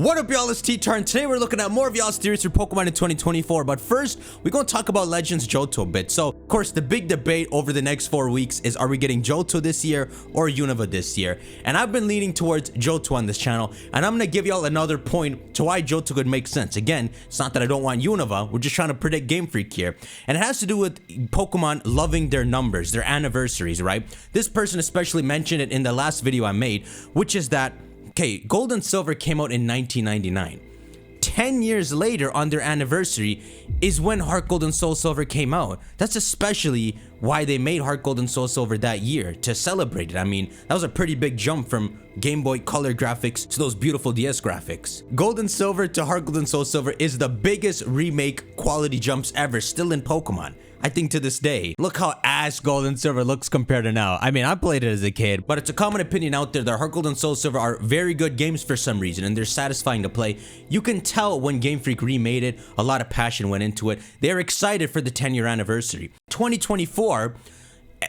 What up, y'all? It's T-Tar, and today we're looking at more of y'all's theories for Pokemon in 2024. But first, we're going to talk about Legends Johto a bit. So, of course, the big debate over the next 4 weeks is, are we getting Johto this year or Unova this year? And I've been leaning towards Johto on this channel, and I'm going to give y'all another point to why Johto could make sense. Again, it's not that I don't want Unova. We're just trying to predict Game Freak here. And it has to do with Pokemon loving their numbers, their anniversaries, right? This person especially mentioned it in the last video I made, which is that, okay, Gold and Silver came out in 1999. 10 years later on their anniversary is when Heart Gold and Soul Silver came out. That's especially why they made Heart Gold and Soul Silver that year, to celebrate it. I mean, that was a pretty big jump from Game Boy Color graphics to those beautiful DS graphics. Gold and Silver to Heart Gold and Soul Silver is the biggest remake quality jumps ever still in Pokemon. I think to this day. Look how ass Gold and Silver looks compared to now. I mean, I played it as a kid, but it's a common opinion out there that Heart Gold and Soul Silver are very good games for some reason, and they're satisfying to play. You can tell when Game Freak remade it, a lot of passion went into it. They're excited for the 10-year anniversary. 2024,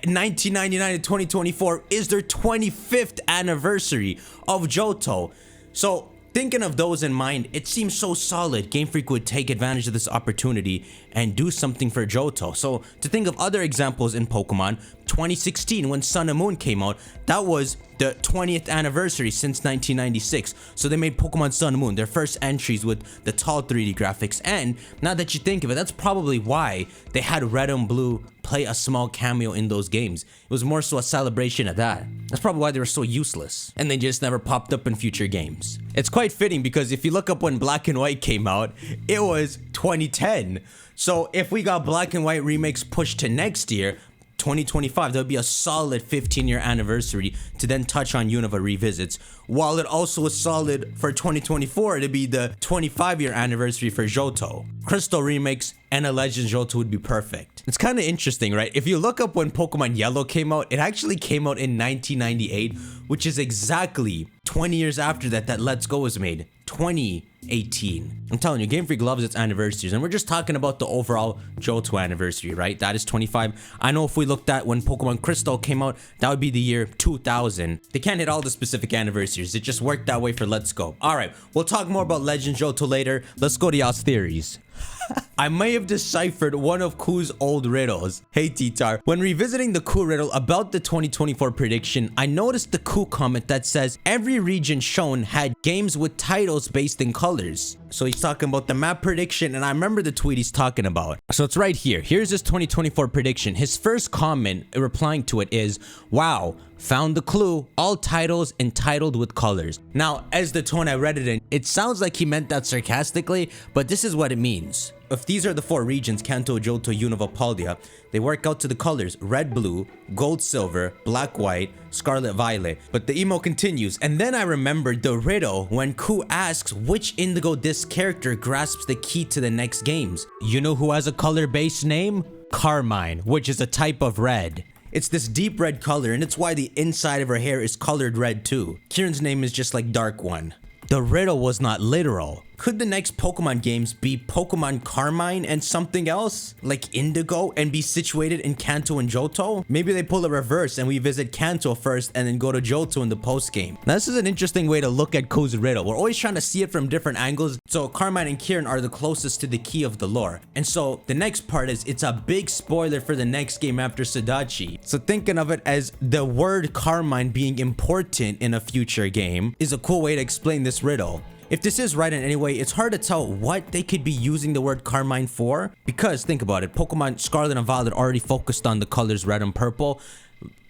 1999 to 2024 is their 25th anniversary of Johto. So, thinking of those in mind, it seems so solid Game Freak would take advantage of this opportunity and do something for Johto. So to think of other examples in Pokemon, 2016 when Sun and Moon came out, that was the 20th anniversary since 1996. So they made Pokemon Sun and Moon their first entries with the tall 3D graphics. And now that you think of it, that's probably why they had Red and Blue play a small cameo in those games. It was more so a celebration of that. That's probably why they were so useless and they just never popped up in future games. It's quite fitting because if you look up when Black and White came out, it was 2010. So if we got Black and White remakes pushed to next year, 2025, that would be a solid 15-year anniversary to then touch on Unova revisits, while it also is solid for 2024 to be the 25-year anniversary for Johto. Crystal remakes and a Legends Johto would be perfect. It's kind of interesting, right? If you look up when Pokemon Yellow came out, it actually came out in 1998, which is exactly 20 years after that Let's Go was made. 2018. I'm telling you, Game Freak loves its anniversaries, and we're just talking about the overall Johto anniversary, right? That is 25. I know if we looked at when Pokemon Crystal came out, that would be the year 2000. They can't hit all the specific anniversaries. It just worked that way for Let's Go. All right, we'll talk more about Legends Johto later. Let's go to y'all's theories. I may have deciphered one of Ku's old riddles. Hey T-Tar, when revisiting the Ku riddle about the 2024 prediction, I noticed the Ku comment that says every region shown had games with titles based in colors. So he's talking about the map prediction, and I remember the tweet he's talking about. So it's right here. Here's his 2024 prediction. His first comment replying to it is, wow, found the clue, all titles entitled with colors. Now, as the tone I read it in, it sounds like he meant that sarcastically, but this is what it means. If these are the 4 regions, Kanto, Johto, Unova, Paldea, they work out to the colors red, blue, gold, silver, black, white, scarlet, violet. But the emo continues, and then I remembered the riddle when Ku asks which Indigo disc character grasps the key to the next games. You know who has a color-based name? Carmine, which is a type of red. It's this deep red color, and it's why the inside of her hair is colored red too. Kieran's name is just like dark one. The riddle was not literal. Could the next Pokemon games be Pokemon Carmine and something else? Like Indigo and be situated in Kanto and Johto? Maybe they pull a reverse and we visit Kanto first and then go to Johto in the post game. Now this is an interesting way to look at Ku's riddle. We're always trying to see it from different angles. So Carmine and Kieran are the closest to the key of the lore. And so the next part is, it's a big spoiler for the next game after Sadachi. So thinking of it as the word Carmine being important in a future game is a cool way to explain this riddle. If this is right in any way, it's hard to tell what they could be using the word Carmine for, because think about it, Pokemon Scarlet and Violet already focused on the colors red and purple,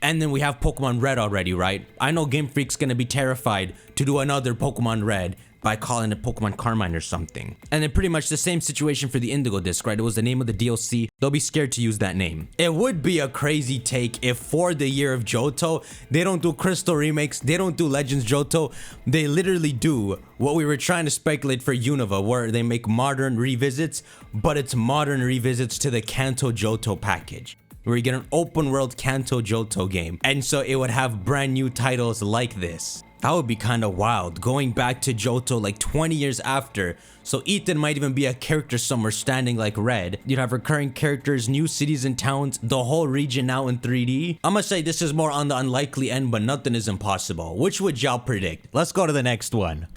and then we have Pokemon Red already, right? I know Game Freak's gonna be terrified to do another Pokemon Red by calling it Pokemon Carmine or something. And then pretty much the same situation for the Indigo disc, right? It was the name of the DLC. They'll be scared to use that name. It would be a crazy take if for the year of Johto, they don't do Crystal remakes, they don't do Legends Johto, they literally do what we were trying to speculate for Unova, where they make modern revisits, but it's modern revisits to the Kanto Johto package, where you get an open world Kanto Johto game. And so it would have brand new titles like this. That would be kind of wild, going back to Johto like 20 years after. So Ethan might even be a character somewhere standing like Red. You'd have recurring characters, new cities and towns, the whole region now in 3D. I'm gonna say this is more on the unlikely end, but nothing is impossible. Which would y'all predict? Let's go to the next one.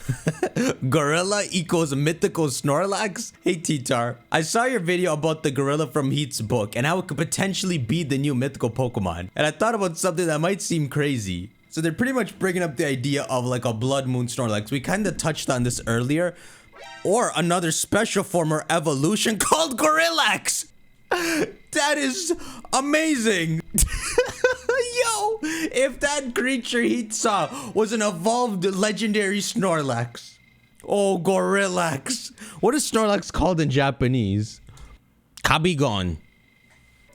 Gorilla equals mythical Snorlax? Hey T-Tar, I saw your video about the gorilla from Heat's book and how it could potentially be the new mythical Pokemon. And I thought about something that might seem crazy. So they're pretty much bringing up the idea of like a Blood Moon Snorlax. We kind of touched on this earlier. Or another special form or evolution called Gorillax. That is amazing. Yo, if that creature he saw was an evolved legendary Snorlax. Oh, Gorillax. What is Snorlax called in Japanese? Kabigon.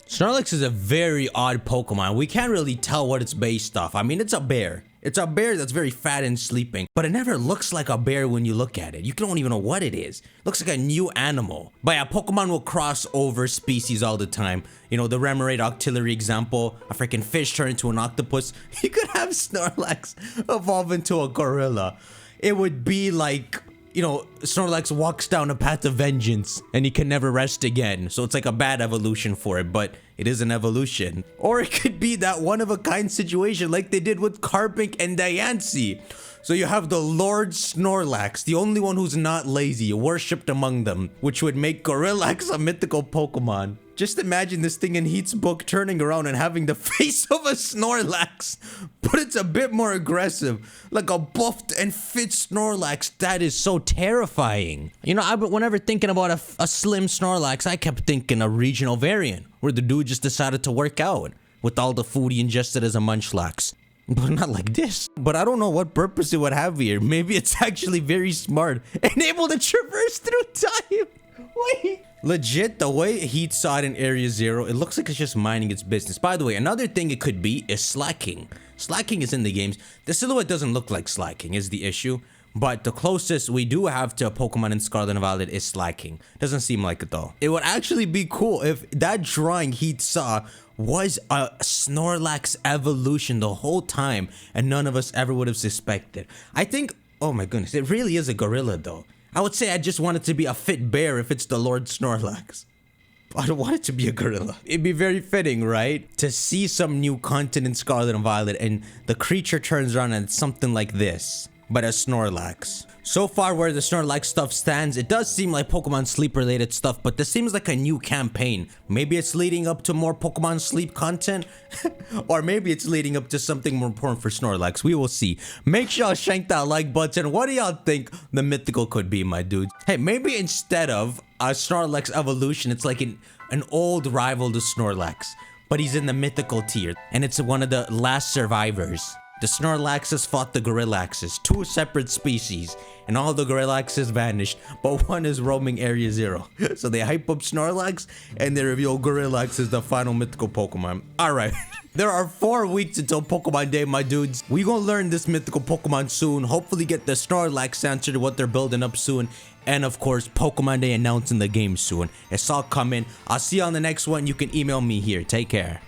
Snorlax is a very odd Pokemon. We can't really tell what it's based off. I mean, it's a bear. It's a bear that's very fat and sleeping, but it never looks like a bear when you look at it. You don't even know what it is. It looks like a new animal. But yeah, Pokemon will cross over species all the time. You know, the Remoraid Octillery example, a freaking fish turn into an octopus. You could have Snorlax evolve into a gorilla. It would be like, you know, Snorlax walks down a path of vengeance and he can never rest again. So it's like a bad evolution for it, but it is an evolution. Or it could be that one-of-a-kind situation like they did with Carpink and Diancie. So you have the Lord Snorlax, the only one who's not lazy, worshipped among them, which would make Gorillax a mythical Pokemon. Just imagine this thing in Heat's book turning around and having the face of a Snorlax, but it's a bit more aggressive, like a buffed and fit Snorlax. That is so terrifying. You know, whenever thinking about a slim Snorlax, I kept thinking a regional variant, where the dude just decided to work out with all the food he ingested as a Munchlax. But not like this. But I don't know what purpose it would have here. Maybe it's actually very smart and able to traverse through time. Wait. Legit, the way Heat saw it in Area 0, it looks like it's just minding its business. By the way, another thing it could be is slacking. Slacking is in the games. The silhouette doesn't look like slacking is the issue. But the closest we do have to a Pokemon in Scarlet and Violet is slacking. Doesn't seem like it though. It would actually be cool if that drawing Heat saw was a Snorlax evolution the whole time and none of us ever would have suspected. I think, oh my goodness, it really is a gorilla though. I would say I just want it to be a fit bear if it's the Lord Snorlax. I don't want it to be a gorilla. It'd be very fitting, right? To see some new content in Scarlet and Violet and the creature turns around and it's something like this, but a Snorlax. So far where the Snorlax stuff stands, it does seem like Pokemon Sleep related stuff, but this seems like a new campaign. Maybe it's leading up to more Pokemon Sleep content, or maybe it's leading up to something more important for Snorlax. We will see. Make sure y'all shank that like button. What do y'all think the mythical could be, my dudes? Hey, maybe instead of a Snorlax evolution, it's like an old rival to Snorlax, but he's in the mythical tier, and it's one of the last survivors. The Snorlaxes fought the Gorillaxes, two separate species, and all the Gorillaxes vanished, but one is roaming Area 0. So they hype up Snorlax, and they reveal Gorillax is the final mythical Pokemon. Alright, there are 4 weeks until Pokemon Day, my dudes. We gonna learn this mythical Pokemon soon, hopefully get the Snorlax answer to what they're building up soon, and of course, Pokemon Day announcing the game soon. It's all coming. I'll see you on the next one. You can email me here. Take care.